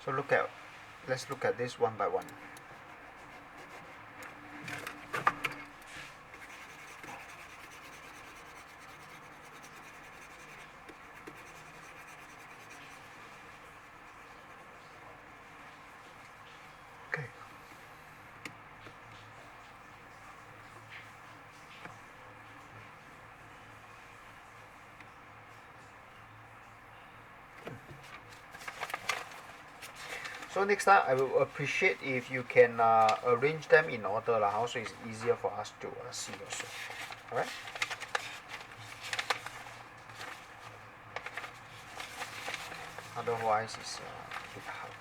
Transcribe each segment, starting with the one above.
So let's look at this one by one. Okay. So next time I will appreciate if you can arrange them in order lah, so it's easier for us to see also. Alright? Otherwise it's a bit hard.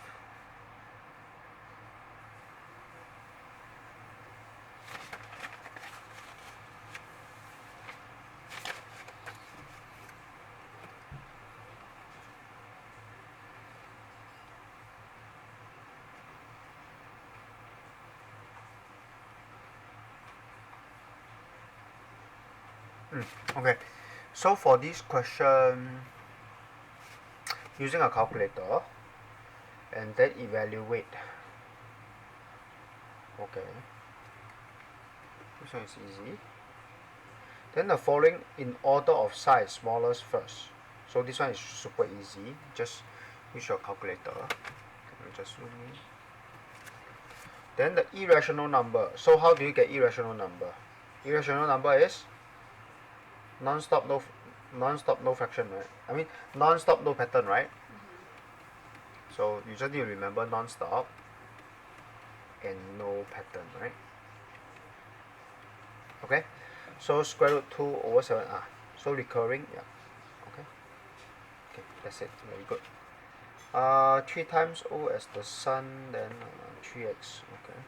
Okay, so for this question, using a calculator and then evaluate. Okay, this one is easy. Then the following in order of size, smallest first. So this one is super easy. Just use your calculator. Just zoom in. Then the irrational number. So how do you get irrational number? Irrational number is non-stop no fraction, right? I mean non-stop no pattern, right? So you just need to remember non-stop and no pattern, right? Okay, so square root 2 over 7r. So recurring, yeah. Okay, that's it. Very good. 3 times O as the sun, then 3x. Okay.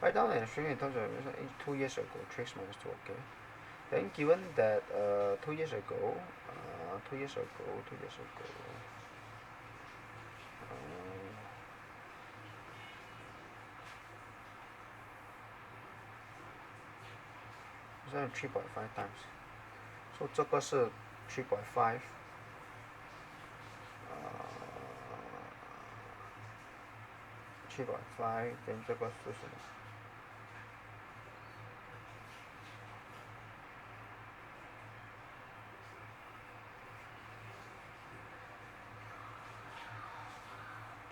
Write down and string in terms of 2 years ago, 3x minus 2. Okay. Then given that 2 years ago, this is 3.5 times. So 这个是 3.5. Then 这个是什么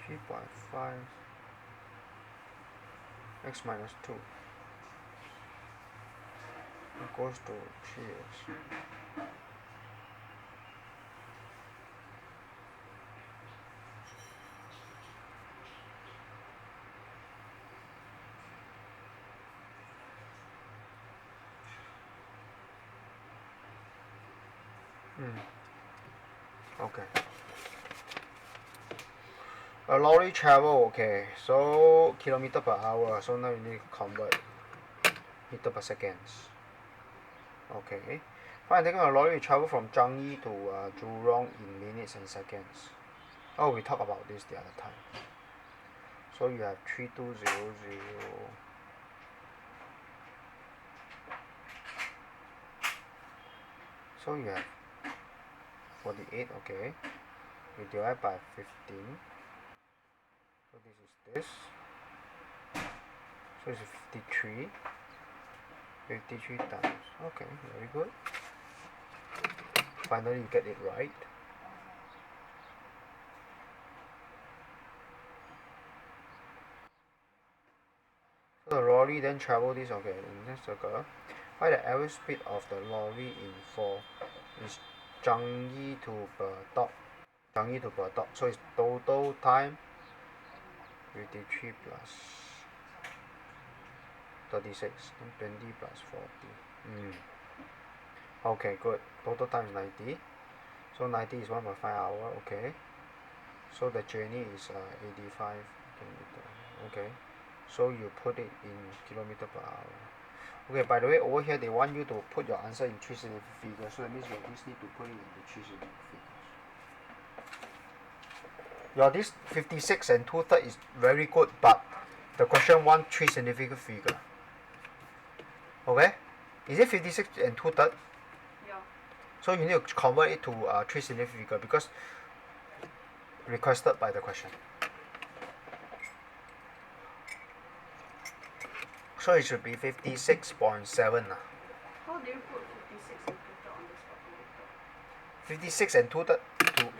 ？3.5 x minus 2 equals to 3x. Okay. A lorry travel, okay, so kilometer per hour, so now you need to convert meter per seconds. Okay. Fine, taking a lorry travel from Changi to Jurong in minutes and seconds. Oh, we talked about this the other time. So you have 3200. So you have 48, okay. We divide by 15. So this is this. So it's 53. 53 times. Okay, very good. Finally you get it right. So the lorry then travel this, okay, in this circle. Find the average speed of the lorry in 4 is Changi to Bedok. So it's total time 53 plus 36, then 20 plus 40. Okay, good. Total time is 90. So 90 is 1.5 hour, okay. So the journey is 85 kilometer. Okay. So you put it in kilometer per hour. Okay, by the way, over here they want you to put your answer in 3 significant figures. So that means you just need to put it into 3 significant figures. Your this 56 and 2/3 is very good, but the question wants 3 significant figure. Okay? Is it 56 and 2/3? Yeah. So you need to convert it to 3 significant figure because requested by the question. So it should be 56.7. How do you put 56 and 2/3 on this calculator? 56 and 2/3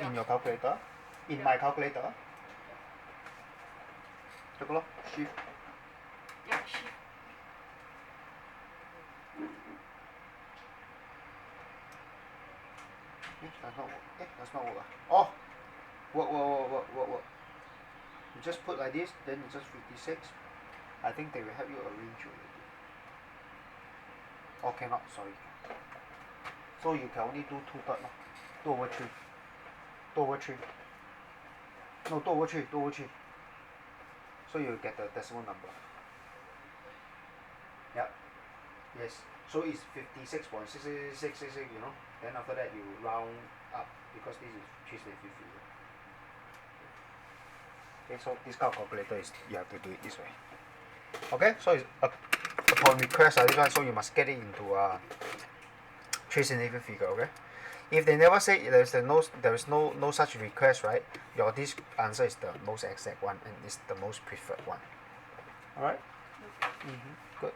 Yeah. in your calculator. In Yeah. my calculator. Take a look. Shift. Yeah, shift. Does not work. Does not work. Oh! Work. You just put like this, then it's just 56. I think they will help you arrange already. Oh, cannot, sorry. So you can only do 2/3. 2/3. 2/3. No, 2/3. So you get the decimal number. Yep. Yes. So it's 56.666, you know. Then after that you round up because this is 3 significant figure. Okay, so this kind of calculator is you have to do it this way. Okay, so it's upon request this one, so you must get it into 3 significant figure. Okay. If they never say there is no such request, right? This answer is the most exact one and is the most preferred one. Alright? Good.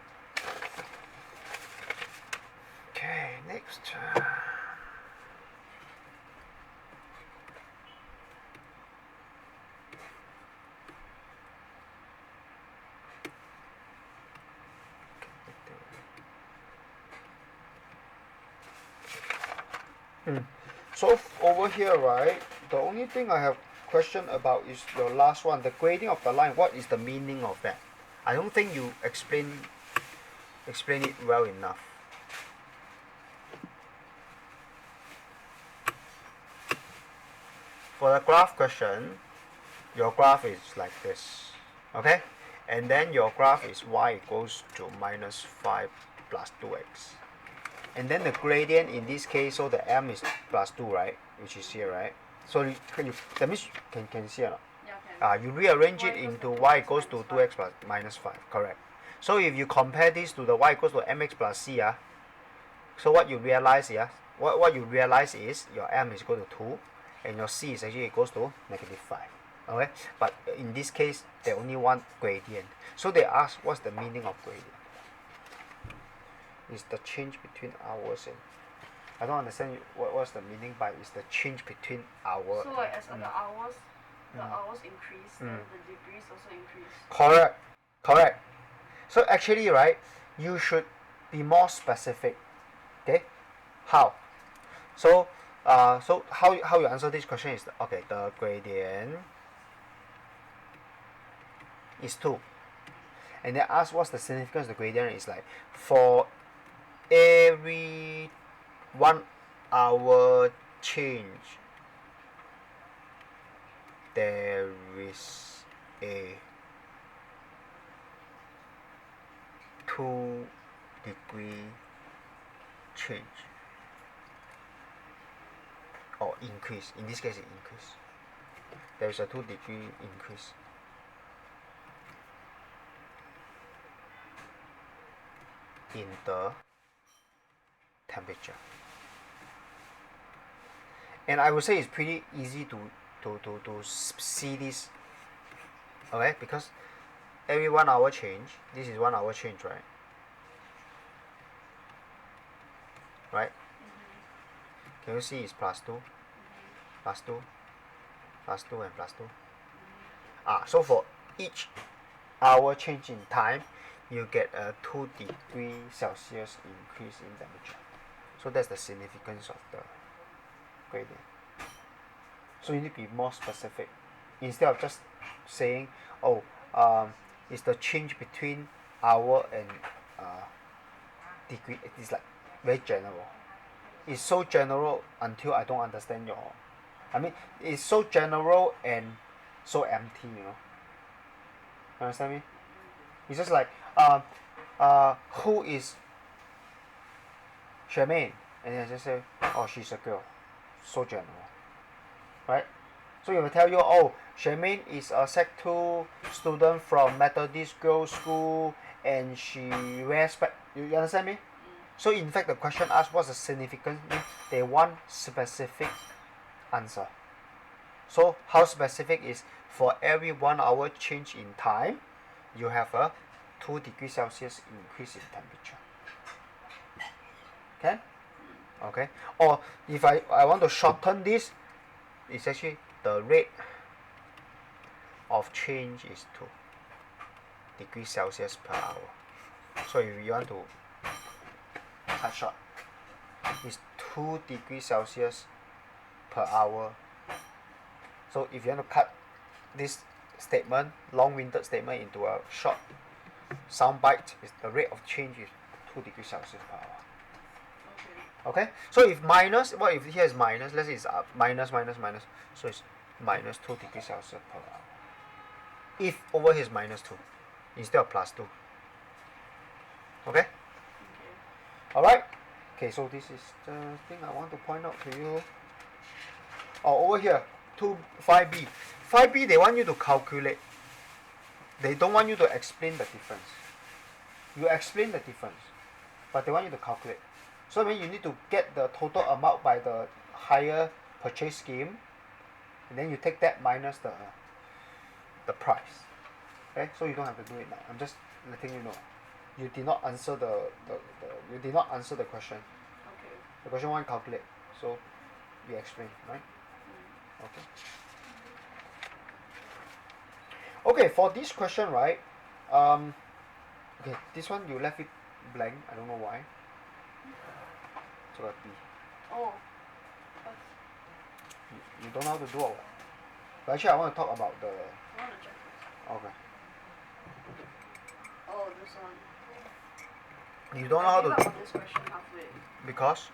Okay, next. So over here, right, the only thing I have question about is your last one, the grading of the line. What is the meaning of that? I don't think you explain it well enough. For the graph question, your graph is like this, okay? And then your graph is y equals to -5 plus 2x. And then the gradient in this case, so the m is +2, right? Which is here, right? So that means can you see or not? Yeah, You rearrange it into y equals to 2x plus -5, correct. So if you compare this to the y equals to mx plus c, so what you realize here, what you realize is your m is equal to 2 and your c is actually equals to -5. Okay, but in this case they only want gradient. So they ask what's the meaning of gradient? Is the change between hours and I don't understand what's the meaning by is the change between hour. So like as the hours increase, then the degrees also increase. Correct. So actually, right, you should be more specific. Okay, how? So so how you answer this question is okay. The gradient is 2, and then ask what's the significance of the gradient is like for every 1 hour change there is a 2-degree change or increase. In this case it increase. There is a 2-degree increase in the temperature. And I would say it's pretty easy to see this, okay, because every 1 hour change, this is 1 hour change, right? Right? Can you see it's +2, +2, +2 and +2? So for each hour change in time, you get a 2 degrees Celsius increase in temperature. So that's the significance of the gradient. So you need to be more specific instead of just saying, oh, it's the change between hour and degree. It is like very general. It's so general until I don't understand it's so general and so empty, you know. You understand me? It's just like who is Charmaine? And then I just say, oh, she's a girl. So general. Right? So it will tell you, oh, Charmaine is a Sec 2 student from Methodist Girls' School and she wears spec. You understand me? So in fact the question asks what's the significance, means they want specific answer. So how specific is for every 1 hour change in time, you have a 2 degrees Celsius increase in temperature. Can? Okay. Or if I want to shorten this, it's actually the rate of change is 2 degrees Celsius per hour. So if you want to cut short, it's 2 degrees Celsius per hour. So if you want to cut this statement, long-winded statement, into a short sound bite, is the rate of change is 2 degrees Celsius per hour. Okay, so if minus, what if here is minus, let's say it's minus, so it's minus 2 degrees Celsius per hour. If over here is minus 2 instead of plus 2. Okay? Alright? Okay, so this is the thing I want to point out to you. Oh, over here, 5B. 5B, they want you to calculate. They don't want you to explain the difference. You explain the difference, but they want you to calculate. So then you need to get the total amount by the higher purchase scheme, and then you take that minus the price. Okay, so you don't have to do it now. I'm just letting you know. You did not answer you did not answer the question. Okay. The question one calculate. So you explain, right? Okay. Okay, for this question, right? Okay, this one you left it blank. I don't know why. So B. Oh. You don't know how to do it. But actually, I want to talk about the. I want to check this. Okay. Oh, this one. You don't know how I gave to. up on this question halfway. Because.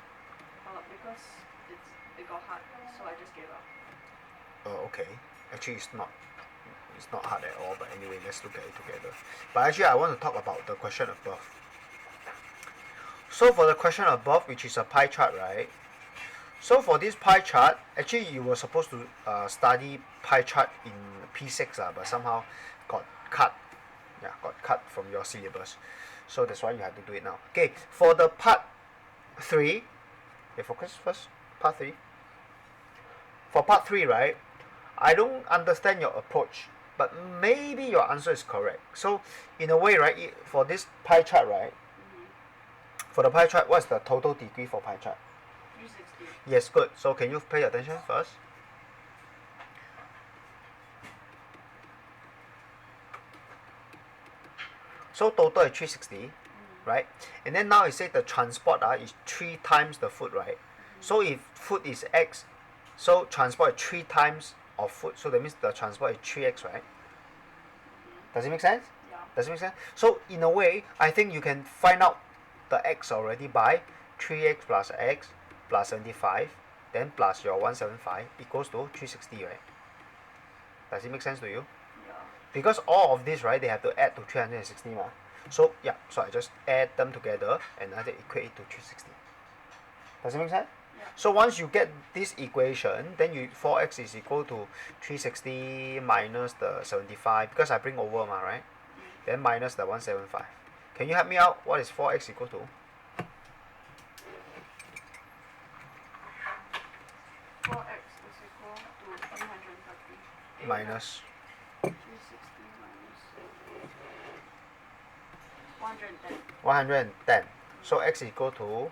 Because it got hard, so I just gave up. Okay. Actually, it's not. It's not hard at all. But anyway, let's look at it together. But actually, I want to talk about the question above. So for the question above, which is a pie chart, right? So for this pie chart, actually you were supposed to study pie chart in P6, but somehow got cut. Yeah, got cut from your syllabus. So that's why you have to do it now. Okay, for the part 3, okay, focus first. Part 3. For part 3, right? I don't understand your approach, but maybe your answer is correct. So in a way, right, for this pie chart, right? For the pie chart, what's the total degree for pie chart? 360. Yes, good. So can you pay attention first? So total is 360, right? And then now it says the transport is 3 times the food, right? So if food is X, so transport is 3 times of food. So that means the transport is 3X, right? Does it make sense? Yeah. Does it make sense? So in a way, I think you can find out the X already by 3X plus X plus 75, then plus your 175 equals to 360, right? Does it make sense to you? Yeah. Because all of this, right, they have to add to 360 ma. So yeah, so I just add them together and I equate it to 360. Does it make sense? Yeah. So once you get this equation, then 4x is equal to 360 minus the 75, because I bring over ma, right? Then minus the 175. Can you help me out? What is 4x equal to? 4x is equal to 330. Minus 360 minus 110. 110. So x is equal to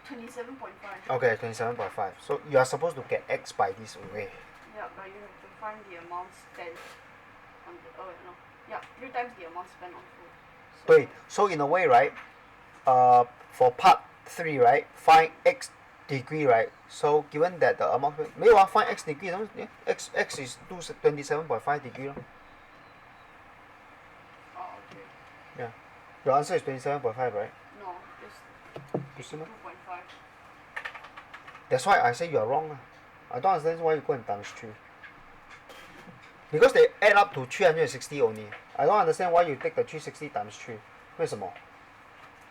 27.5. okay, 27.5. So you are supposed to get x by this way. Yeah, but you have to find the amount spent on the. Oh no. Yeah, 3 times the amount spent on food. So 对, so in a way, right? For part 3, right? Find x degree, right? So given that the amount 没有啊 find x degree, x is 27.5 degree. Oh, okay. Yeah. Your answer is 27.5, right? No, it's 2.5. That's why I say you are wrong. I don't understand why you go and times 3. Because they add up to 360 only. I don't understand why you take the 360 times 3. 为什么？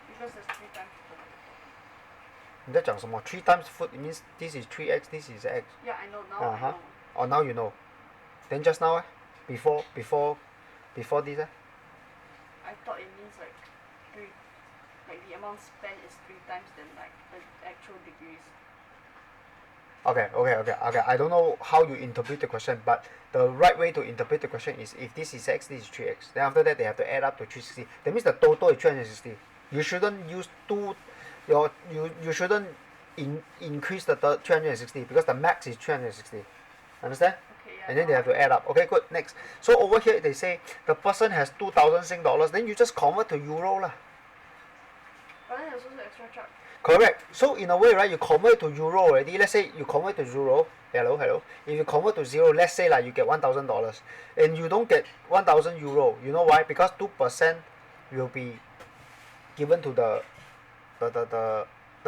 Because there's 3 times food. 你在讲什么 ？3 times food it means this is 3x, this is x. Yeah, I know now. I know. Oh, now you know. Then just now, before this, I thought it means like 3 like the amount spent is 3 times than like the actual degrees. Okay. I don't know how you interpret the question, but the right way to interpret the question is if this is x, this is 3x. Then after that, they have to add up to 360. That means the total is 360. You shouldn't use you shouldn't increase the 360 because the max is 360. Understand? Okay, yeah. And then they have to add up. Okay, good. Next. So over here they say the person has 2,000 Sing dollars. Then you just convert to euro lah. But then there's also extra charge. Correct. So in a way, right, you convert to euro already. Let's say you convert to euro. Hello. If you convert to zero, let's say like you get $1,000, and you don't get 1,000 euro. You know why? Because 2% will be given to the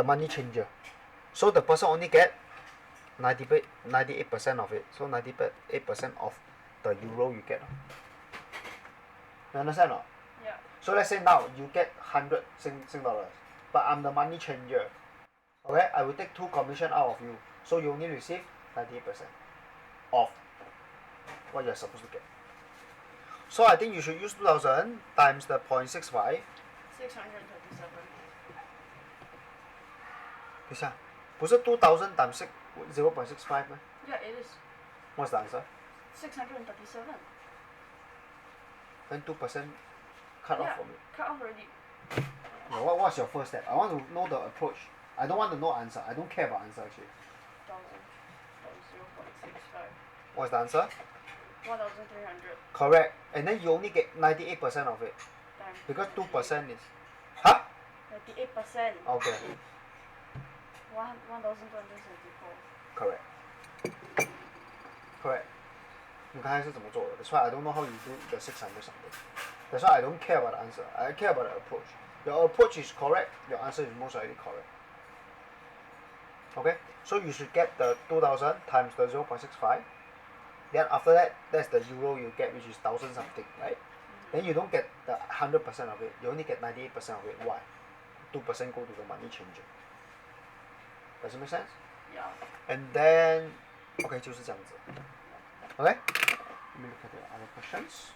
money changer. So the person only get 98% of it. So 98% of the euro you get. You understand or not? Yeah. So let's say now you get 100 Sing dollars, but I'm the money changer. Okay, I will take 2 commission out of you. So you only receive 98% of what you're supposed to get. So I think you should use 2,000 times the 0.65. 637. 等一下，不是 2,000 times 0.65 吗？ Yeah, it is. What's the answer? 637. Then 2% cut off Yeah, from it. cut off already. No, what's your first step? I want to know the approach. I don't want to know answer. I don't care about answer actually. 1,000 times 0.65. What's the answer? 1,300 Correct. And then you only get 98% of it times because 2% is. Huh? 98%. Okay. 1,274. Correct. Correct. 你刚才是怎么做的？ That's why I don't know how you do the 600 something. That's why I don't care about the answer. I care about the approach. Your approach is correct. Your answer is most likely correct. Okay. So you should get the 2,000 times the 0.65. Then after that, that's the euro you get, which is 1,000 something, right? Then you don't get the 100% of it. You only get 98% of it. Why? 2% go to the money changer. Does it make sense? Yeah. And then, okay, 就是这样子。Okay? Let me look at the other questions.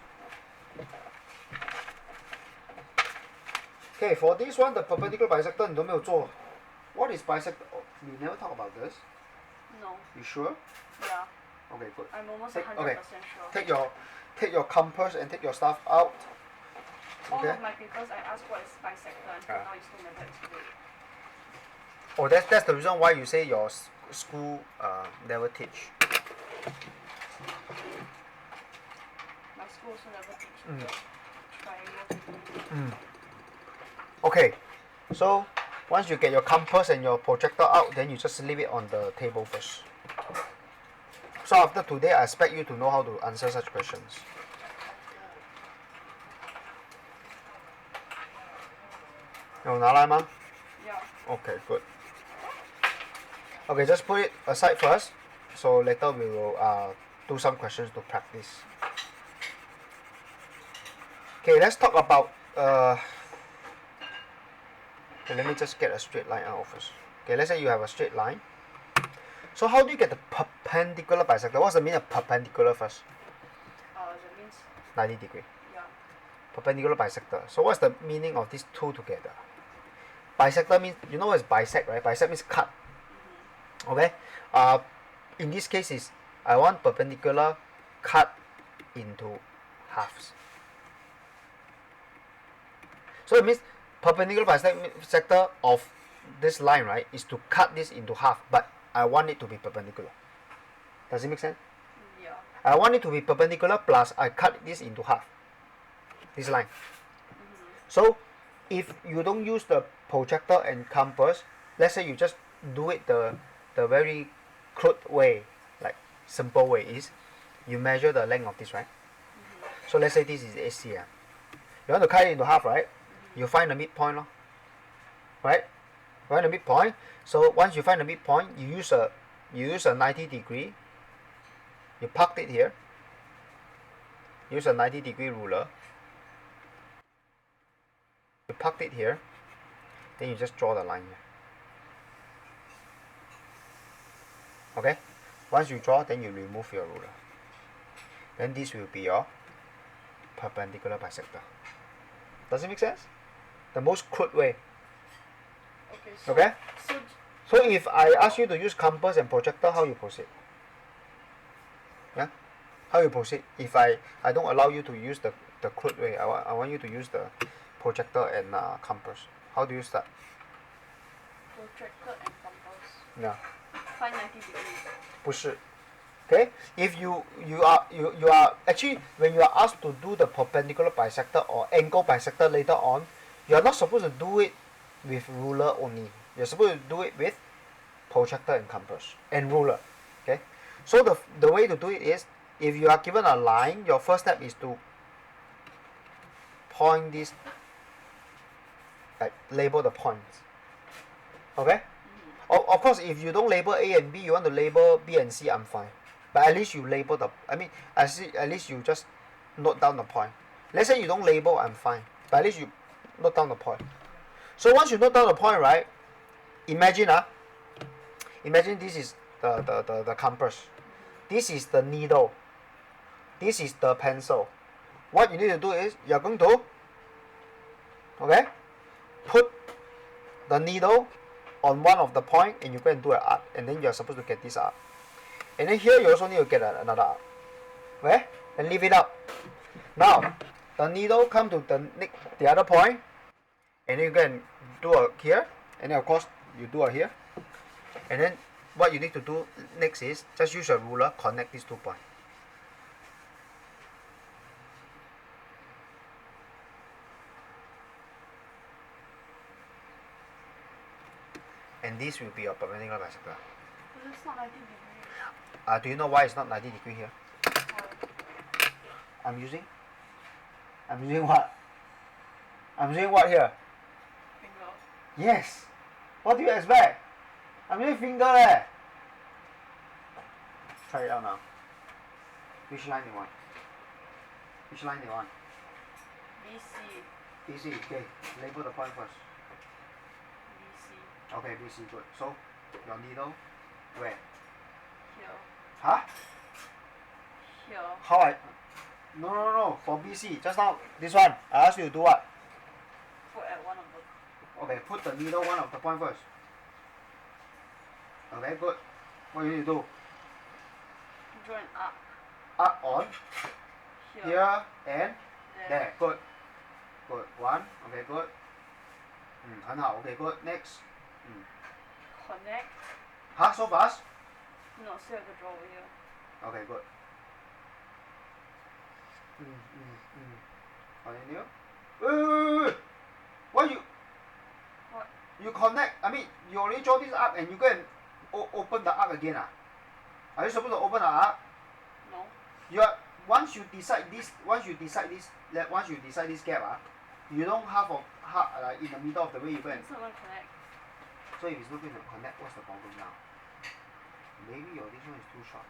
Okay, for this one, the perpendicular bisector 你都没有做。What is bisector? Oh, we never talk about this. No. You sure? Yeah. Okay, good. I'm almost Take- 100% okay. sure. Take your compass and take your stuff out. All Okay. of my papers, I asked what is bisector, and now you still never explain. Oh, that's the reason why you say your school never teach. My school also never teach Mm. triangle technique. Okay, so once you get your compass and your projector out, then you just leave it on the table first. So after today, I expect you to know how to answer such questions. You拿来吗? Yeah. Okay, good. Okay, just put it aside first. So later we will do some questions to practice. Okay, let's talk about. Okay, let me just get a straight line out first. Okay, let's say you have a straight line. So how do you get the perpendicular bisector? What's the meaning of perpendicular first? That means, 90 degree. yeah. Perpendicular bisector. So what's the meaning of these two together? Bisector means, you know what is bisect, right? Bisect means cut. Okay? In this case is, I want perpendicular cut into halves. So it means perpendicular bisector of this line, right, is to cut this into half, but I want it to be perpendicular. Does it make sense? Yeah. I want it to be perpendicular plus I cut this into half. This line. So if you don't use the projector and compass, let's say you just do it the very crude way, like simple way is, you measure the length of this, right? So let's say this is AC. You want to cut it into half, right? You find the midpoint, right? Find the midpoint. So once you find the midpoint, you use a 90 degree. You park it here. Use a 90 degree ruler. You park it here. Then you just draw the line here. Okay? Once you draw, then you remove your ruler. Then this will be your perpendicular bisector. Does it make sense? The most crude way. Okay. So, Okay? So So if I ask you to use compass and projector, how you proceed? Yeah? How you proceed? If I don't allow you to use the crude way, I want you to use the projector and compass. How do you start? protractor and compass. Yeah. Find 90 degrees. 不是 Okay, if you are actually when you are asked to do the perpendicular bisector or angle bisector later on, you are not supposed to do it with ruler only. You're supposed to do it with protractor and compass and ruler. Okay, so the way to do it is if you are given a line, your first step is to point this, like label the points. Okay. Of course, if you don't label A and B, you want to label B and C, I'm fine. But at least you label at least you just note down the point. Let's say you don't label, I'm fine. But at least you note down the point. So once you note down the point, right? Imagine this is the compass. This is the needle. This is the pencil. What you need to do is you're going to put the needle on one of the point and you go and do an arc, and then you're supposed to get this arc. And then here you also need to get another arc. Okay? And leave it up. Now, the needle come to the other point, and then you go and do a here, and then of course you do a here. And then what you need to do next is just use a ruler, connect these 2 points. And this will be your perpendicular bisector. But it's not 90 degrees. Do you know why it's not 90 degree here? Why? I'm using what? I'm using what here? Finger. Yes. What do you expect? I'm using finger eh. Try it out now. Which line do you want? Which line do you want? BC. BC, okay. Label the point first. BC. Okay, BC, good. So, your needle, where? Here. Huh? Here. How No. For BC, just now, this one, I asked you to do what? Put at one of the. Okay, put the needle one of the point first. Okay, good. What you need to do? Draw an arc. Arc on Here. and there. Good. Good. One. Okay, good. 很好. Okay, good. Next. Connect. Huh? So fast? No, still have to draw over here. Okay, good. Continue. Wait. Why you? What? You connect. I mean, you already draw this arc and you go and open the arc again. Are you supposed to open the arc? No. Once you decide this gap, you don't have in the middle of the way you go and. It's not gonna connect. So if it's not going to connect, what's the problem now? Maybe your this one is too short.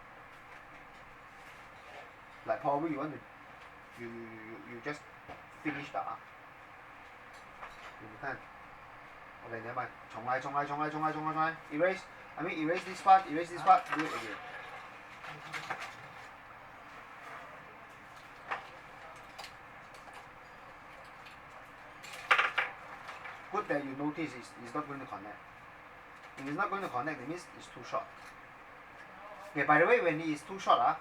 Like probably you want to you just finish the arc. 你看 Okay, never mind. 重来. Erase. I mean erase this part, do it again. Good that you notice it's not going to connect. If it's not going to connect, it means it's too short. Okay, by the way, when it is too short,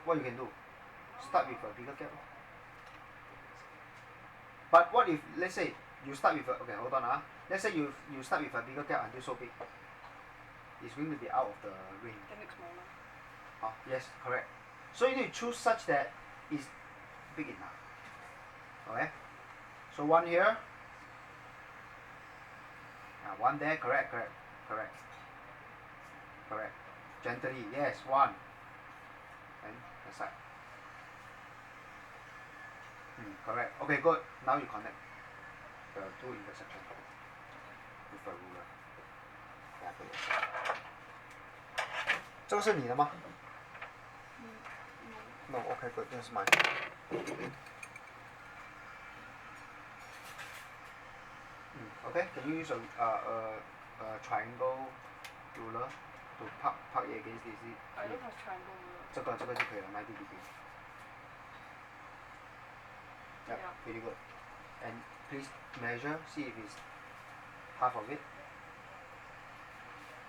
what you can do? Start with a bigger gap. But what if, let's say, you start with okay, hold on. Let's say you start with a bigger gap until so big. It's going to be out of the range. Can make smaller. Yes, correct. So you need to choose such that it's big enough. Okay? So one here. One there, correct. Gently, yes, one. And the side. Correct. Okay, good. Now you connect the 2 intersections with a ruler. Yeah, good. 这个是你的吗 No, okay, good. This is mine. Okay, can you use a triangle ruler to park it against this? I don't have triangle ruler. 这个就可以了 90 degree. Yeah, Yeah. pretty good. And please measure, see if it's half of it.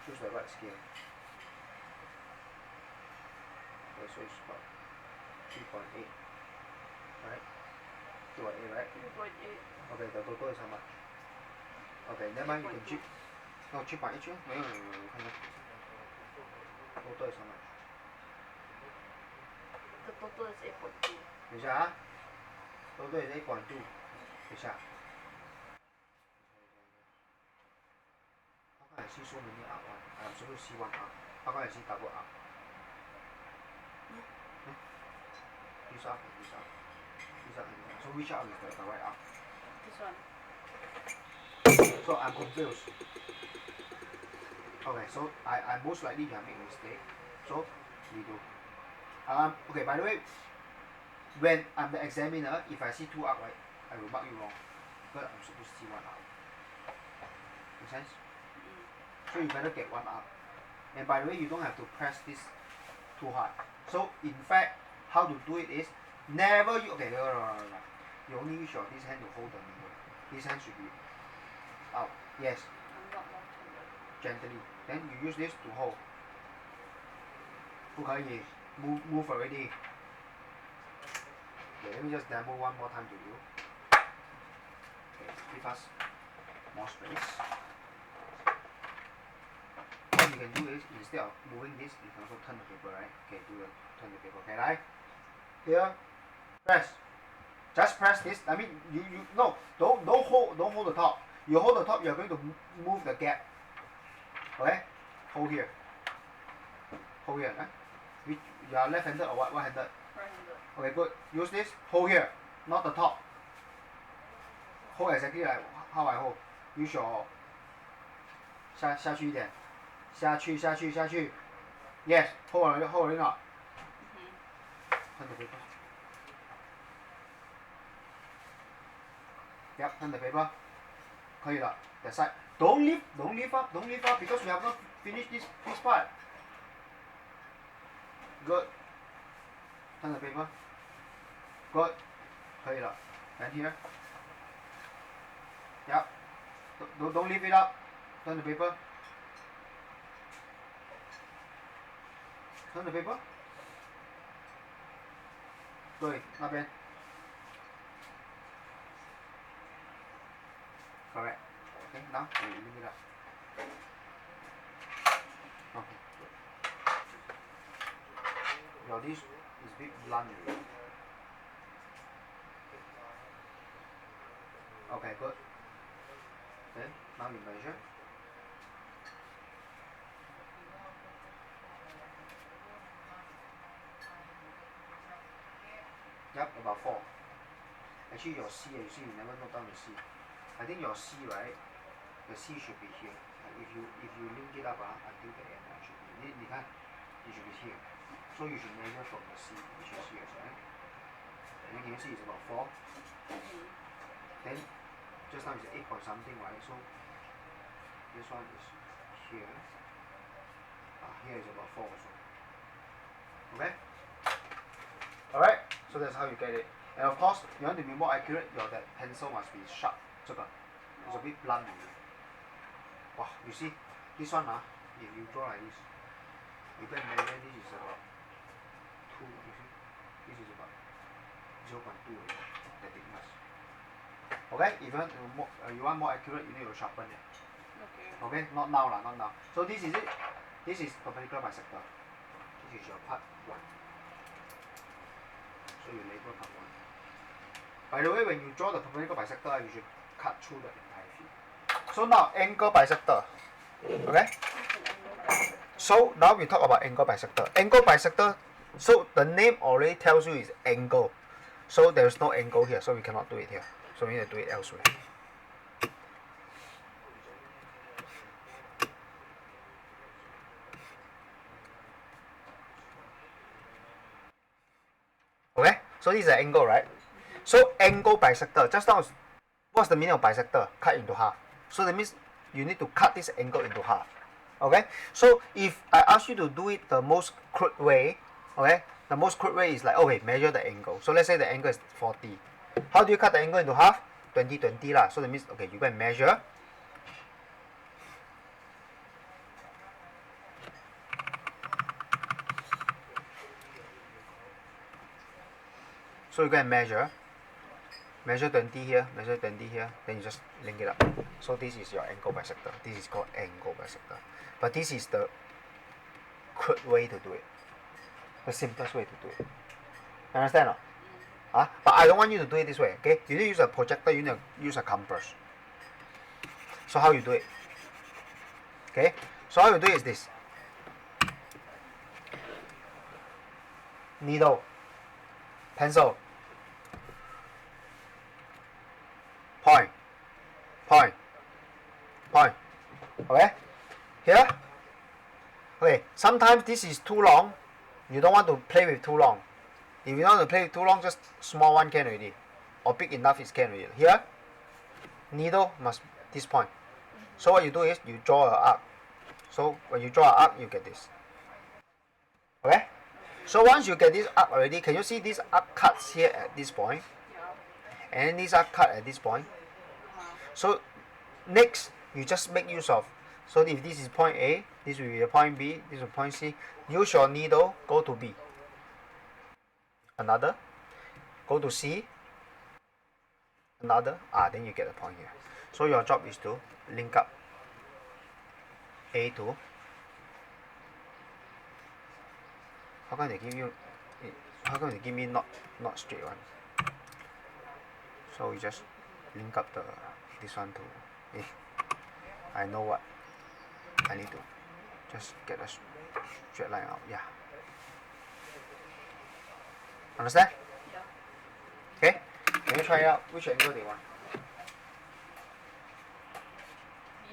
choose the right scale. Okay, so it's about 3.8, right? 3.8, right? 3.8. Okay, the total is how much? Okay, never mind, you can check. No, 3.8 没有，我看看。Total is how much? The total is 8.2. 等一下啊 ，total is 8.2。等一下。How come I see so many up one? I'm supposed to see one up. How come I see double up? This up and this up. This up and this up. So which up is the right up? This one. So I'm confused. Okay, so I most likely can make a mistake. So we do. Okay, by the way, when I'm the examiner, if I see two up, right, I will mark you wrong. But I'm supposed to see one up. Make sense? So you better get one up. And by the way, you don't have to press this too hard. So in fact, how to do it is never you okay. No. You only use your this hand to hold the needle. This hand should be out. Yes. I'm not left-handed. Gently. Then you use this to hold. 不可以 move already. Okay, let me just demo one more time to you. Okay, give us more space. What you can do is instead of moving this, you can also turn the paper, right? Okay, turn the paper. Okay, right? Here, press. Just press this. I mean, you no, don't hold the top. You hold the top, you're going to move the gap. Okay, hold here. Hold here, right? You are left-handed or right-handed? Right-handed. Okay, good. Use this. Hold here, not the top. Hold exactly like how I hold. Use your 下去一点，下去。Yes, hold already not. Turn the paper. Yep, turn the paper. 可以了。That side. Don't lift up because we have not finished this part. Good. Turn the paper. Good. 可以了。And here. Yep. Don't lift it up. Turn the paper. Turn the paper. 对，那边。Correct. Okay, now we lift it up. Okay, good. Your this is a bit blunt already. Okay, good. Then now you measure. Yep, about 4. Actually your C, you see you never note down the C. I think your C, right? The C should be here. If you link it up until the end, it should be. 你看 it should be here. So you should measure from the C, which is here, right? And you can see it's about 4. Then just now it's 8 point something, right? So this one is here. Here is about 4 also. Okay? Alright, so that's how you get it. And of course, you want to be more accurate, your that pencil must be sharp. 这个 it's a bit blunt. Wow, you see, this one if you draw like this, you can measure this is about 2, you see? This is about 0.2 the thickness. Okay, if you want more accurate, you need to sharpen it. Okay, not now. So this is it. This is perpendicular bisector. This is your part 1. So you label part 1. By the way, when you draw the perpendicular bisector, you should cut through the entire field. So now angle bisector. Okay? So now we talk about angle bisector. Angle bisector, so the name already tells you is angle. So there's no angle here, so we cannot do it here. So we need to do it elsewhere. Okay, so this is an angle, right? So angle bisector, just now, what's the meaning of bisector? Cut into half. So that means you need to cut this angle into half. Okay, so if I ask you to do it the most crude way, okay, the most crude way is like, okay, measure the angle. So let's say the angle is 40. How do you cut the angle into half? 20 lah. So that means, okay, you go and measure. So you go and measure 20 here, measure 20 here, then you just link it up. So this is your angle bisector. This is called angle bisector. But this is the quick way to do it. The simplest way to do it. You understand or not? But I don't want you to do it this way, okay? You need to use a projector, you need to use a compass. So how you do it? Okay? So how you do it is this. Needle, pencil, point, point, point. Okay? Here? Okay, sometimes this is too long. You don't want to play with too long. If you don't want to play with too long, just small one can already. Or big enough is can already. Here, needle must this point. So what you do is you draw an arc. So when you draw an arc, you get this. Okay? So once you get this arc already, can you see this arc cuts here at this point? Yeah. And this arc cut at this point. So next, you just make use of. So if this is point A, this will be the point B, this is point C. Use your needle, go to B. Another, go to C. Another, then you get the point here. So your job is to link up A to. How come they give you? How come they give me not straight one? So you just link up this one to. I know what I need to just get a straight line out. Yeah. Understand? Yeah. Okay. Can you try it out? Which angle they want?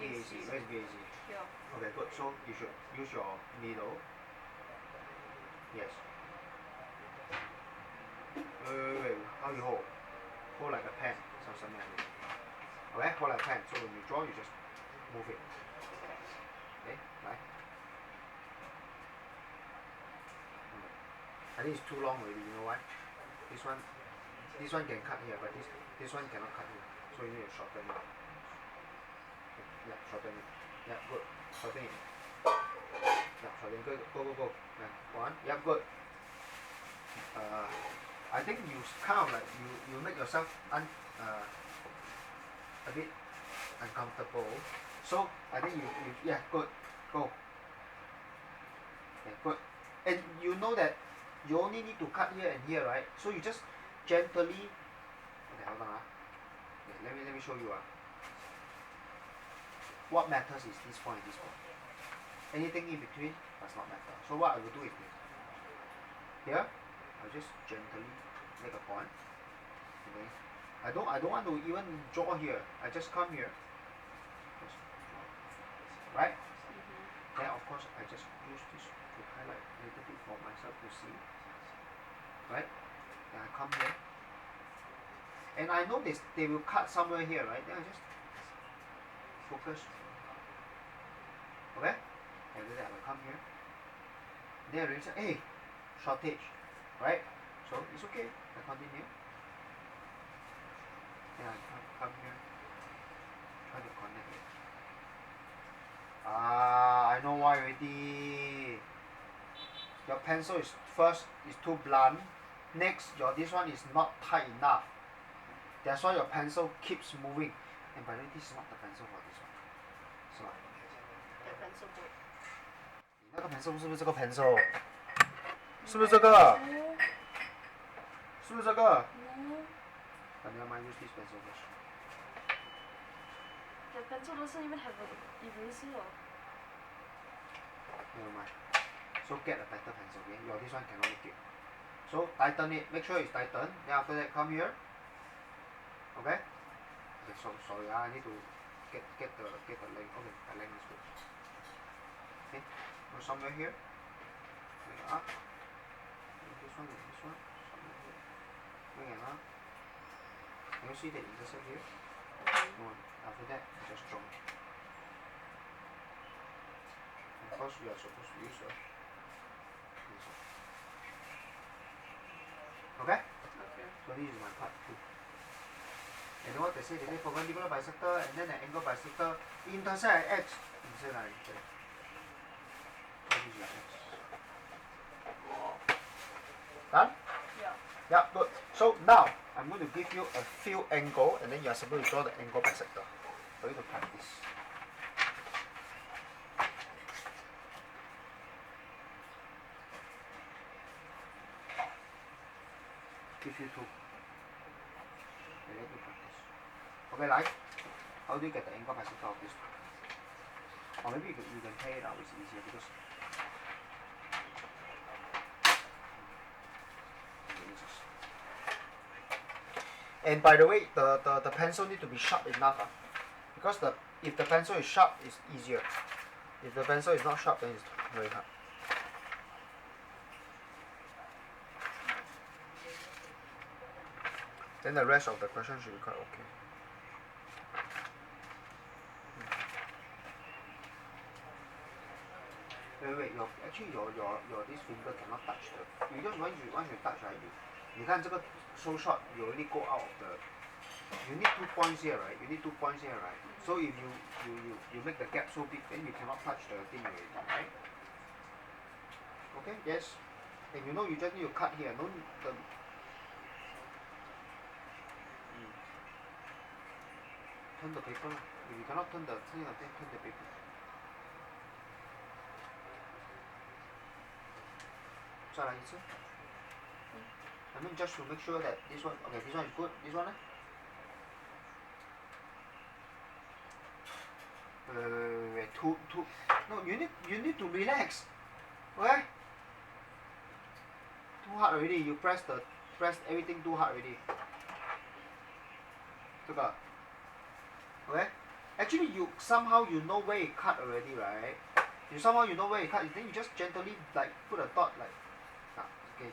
BAC. Where's BAC? Yeah. Okay, good. So you should use your needle. Yes. Wait. How you hold? Hold like a pen. Something like that. Okay, hold like a pen. So when you draw, you just move it. Okay, right. I think it's too long already. You know why? This one can cut here, but this one cannot cut here. So you need to shorten it. Yeah, shorten it. Yeah, good. Shorten it. Yeah, shorten it. Go. Yeah, one. Yeah, good. I think you kind of like you make yourself a bit uncomfortable. So I think you yeah, good. Go. Okay, good. And you know that you only need to cut here and here, right? So you just gently. Okay, hold on. Okay, let me show you. What matters is this point and this point. Anything in between does not matter. So what I will do is this. Here, I'll just gently make a point. Okay. I don't want to even draw here. I just come here. Just draw. Right? Then of course I just use this to highlight a little bit for myself to see. Right? Then I come here. And I know they will cut somewhere here, right? Then I just focus. Okay? And then I will come here. Then I will say, hey, shortage. Right? So it's okay. I continue. Then I come here. Try to connect it. I know why already. Your pencil is too blunt. Next, this one is not tight enough. That's why your pencil keeps moving. And by the way, this is not the pencil for this one. So, The pencil board. 你那个 pencil 是不是这个 pencil？ 是不是这个？ 是不是这个？ But never mind, use this pencil first. The pencil doesn't even have an eraser. Never mind. So get a better pencil, okay? Your this one cannot make it. So tighten it. Make sure it's tightened. Then after that, come here. Okay? Okay, so sorry, I need to get the length. Okay, the length is good. Okay, go somewhere here. Bring it up. This one, somewhere here. Bring it up. Can you see the intersect here? No. After that, just draw. Of course, you are supposed to use this one. Okay? Okay. So this is my part 2. And then what they say perpendicular bisector and then an angle bisector intersect at x. Intersect at x. So this is your x. Done? Yeah. Yeah, good. So now I'm going to give you a few angle, and then you are supposed to draw the angle bisector for you to practice. Give you two. And let you practice. Okay, like how do you get the angle bisector of this? Or maybe you can play it out. It's easier because. And by the way, the pencil need to be sharp enough, because if the pencil is sharp, it's easier. If the pencil is not sharp, then it's very hard. Then the rest of the question should be quite okay. Wait, actually your this finger cannot touch the. Because once you touch, right, you can't so short, you already go out of the. You need 2 points here, right? You need 2 points here, right? So if you make the gap so big, then you cannot touch the thing already, right? Okay, yes. And you know you just need to cut here. Don't the. Turn the paper. If you cannot turn the thing, then turn the paper. I mean, just to make sure that this one, okay, this one is good. This one, wait, no, you need to relax. Okay? Too hard already. You press everything too hard already. Okay? Actually, somehow you know where it cut already, right? You know where it cut. Then you just gently like put a dot like. Okay.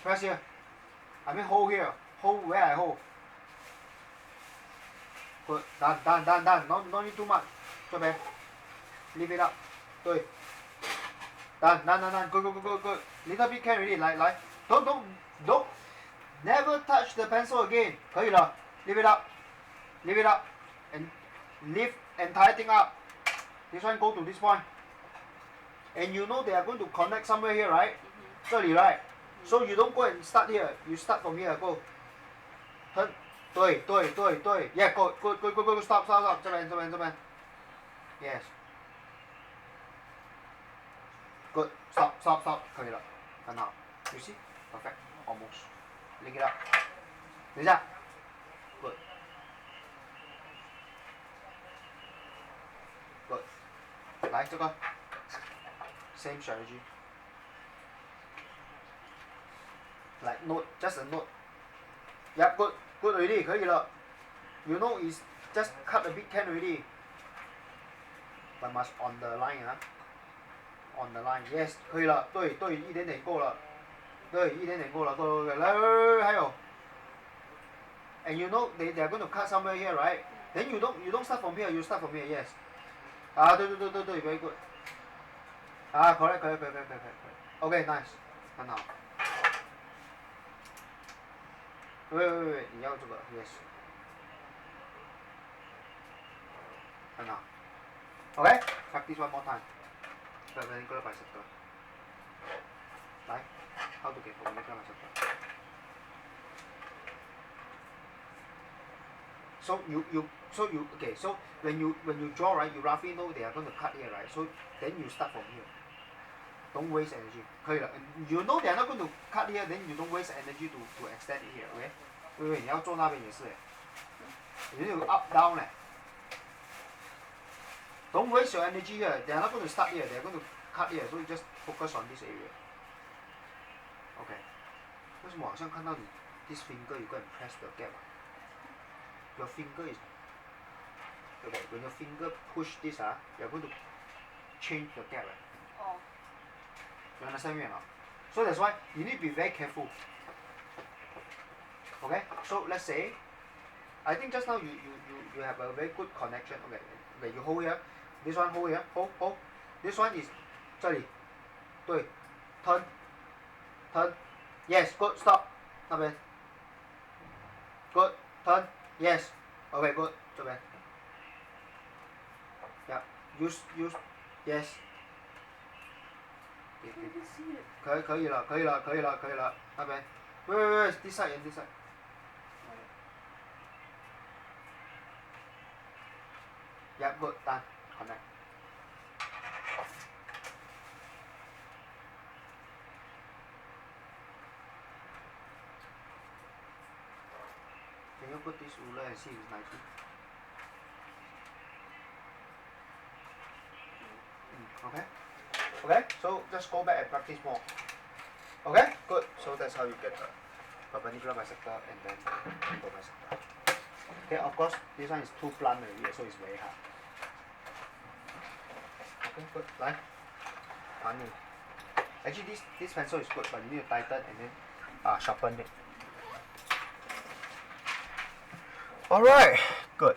Press here. I mean hold here. Hold where I hold. Good. Done. No need too much. 这边 Leave it up. 对 Done. Good. Little bit can already. 来 Don't. Never touch the pencil again. 可以了 Leave it up. And lift entire thing up. This one go to this point. And you know they are going to connect somewhere here, right? 这里 right? So you don't go and start here. You start from here. Go. Turn. 对 Yeah, go. Stop. 这边 Yes. Good. Stop. 可以了，很好。You see? Perfect. Almost. Link it up. 等一下。Good. Good. 来这个 same strategy. Like note, just a note. Yeah, good already, 可以了。You know is just cut a bit can already. But must on the line, On the line, yes, 可以了，对，一点点够了，对，一点点够了，够，来，还有。And you know they are going to cut somewhere here, right? Then you don't start from here, you start from here, yes. 对 very good. Correct. Okay, nice. 很好。喂，你要这个 yes. 很好。Okay, practice one more time. Perpendicular bisector. 来 how to get perpendicular bisector. So okay, so when you draw, right, you roughly know they are going to cut here, right? So then you start from here. Don't waste energy. 可以了 You know they are not going to cut here, then you don't waste energy to extend it here, okay? 喂，你要做那边也是你要 up down Don't waste your energy here. They are not going to start here. They are going to cut here. So you just focus on this area. Okay. 为什么好像看到你 this finger you go and press the gap? Your finger is okay. When your finger push this, you are going to change the gap. Oh. You understand me or not? So that's why you need to be very careful. Okay. So let's say, I think just now you have a very good connection. Okay. You hold here. This one hold here. Hold. This one is 这里。对。Turn. Yes. Good. Stop. 那边。Good. Turn. Yes. Okay. Good. 这边。Yeah. Use. Yes. 可以了。那边。Wait, this side and this side. Yeah, good, done. Connect. Can you put this ruler and see if it's 90? Okay. Okay, so just go back and practice more. Okay, good. So that's how you get the perpendicular bisector and then angle bisector. Okay, of course, this one is too blunt already, so it's very hard. Okay, good. Like, funny. Actually, this pencil is good, but you need to tighten and then sharpen it. Alright, good.